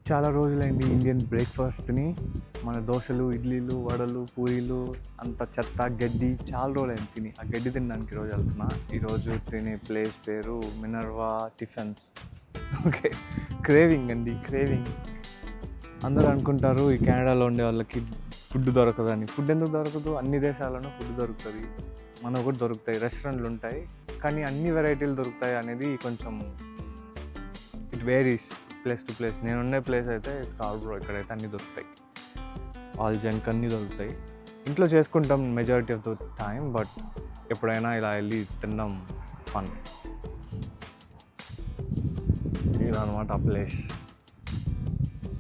చాలా రోజులైంది Indian breakfast తిని. మన దోశలు, ఇడ్లీలు, వడలు, పూరీలు అంత చెత్త గడ్డి చాలా రోజులైంది తిని. ఆ గడ్డి తినడానికి ఈరోజు వెళ్తున్నా. ఈరోజు తినే ప్లేస్ పేరు మినర్వా టిఫిన్స్. ఓకే, క్రేవింగ్ అండి, క్రేవింగ్. అందరూ అనుకుంటారు ఈ కెనడాలో ఉండే వాళ్ళకి ఫుడ్ దొరకదని. ఫుడ్ ఎందుకు దొరకదు? అన్ని దేశాల్లోనూ ఫుడ్ దొరుకుతుంది, మనకు కూడా దొరుకుతాయి, రెస్టారెంట్లు ఉంటాయి, కానీ అన్ని వెరైటీలు దొరుకుతాయి అనేది కొంచెం it varies place to place. నేను ఉండే ప్లేస్ అయితే స్కార్బ్రో, ఇక్కడైతే అన్నీ దొరుకుతాయి, ఆల్ జంక్ అన్నీ దొరుకుతాయి. ఇంట్లో చేసుకుంటాం majority of the time, but ఎప్పుడైనా ఇలా వెళ్ళి తినడం ఫన్. ఇలా అనమాట ఆ ప్లేస్.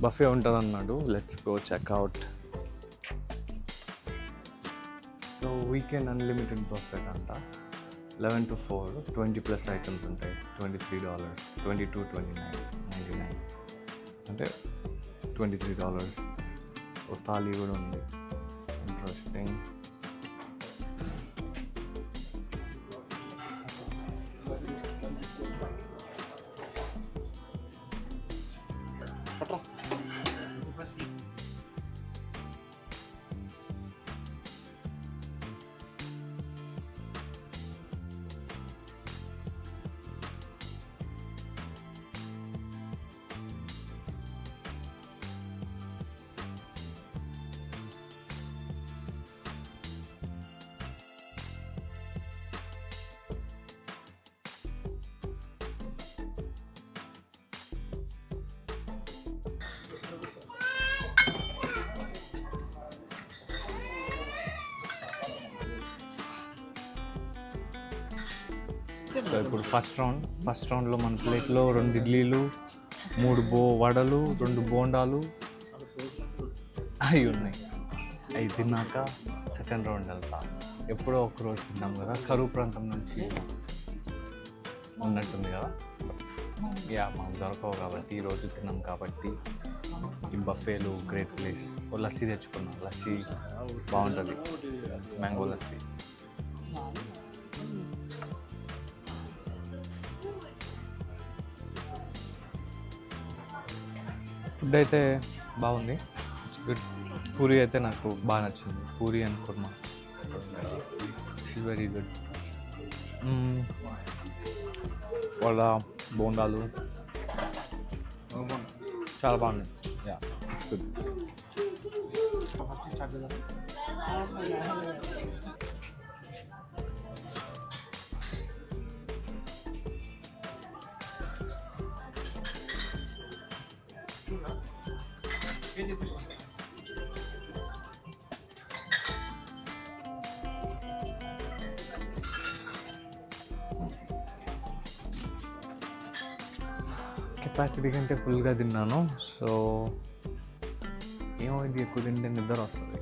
బఫే ఉంటుంది అన్నాడు, let's go checkout. So weekend unlimited buffet అంట. 11 to 4 20+ ఐటమ్స్ ఉంటాయి. $23, $22, $29, $99, అంటే $23. ఒక థాలీ కూడా ఉంది, ఇంట్రెస్టింగ్. సో ఇప్పుడు ఫస్ట్ రౌండ్లో మన ప్లేట్లో 2 ఇడ్లీలు, 3 వడలు, 2 బోండాలు అవి ఉన్నాయి. అవి తిన్నాక సెకండ్ రౌండ్ వెళ్తా. ఎప్పుడో ఒకరోజు తిన్నాం కదా, కరువు ప్రాంతం నుంచి ఉన్నట్టుంది కదా. మాకు దొరకవు కాబట్టి ఈరోజు తిన్నాం కాబట్టి ఈ బఫేలు గ్రేట్ ప్లేస్. ఓ లస్సీ తెచ్చుకున్నాం, లస్సీ బాగుంటుంది, మ్యాంగో లస్సీ. ఫుడ్ అయితే బాగుంది, ఇట్స్ గుడ్. పూరి అయితే నాకు బాగా నచ్చింది, puri and kurma it's very good. వాళ్ళ బోండాలు చాలా బాగున్నాయి. Yeah, good. కెపాసిటీ కంటే ఫుల్గా తిన్నాను. సో ఏమైంది, ఎక్కువ తింటే నిద్ర వస్తుంది.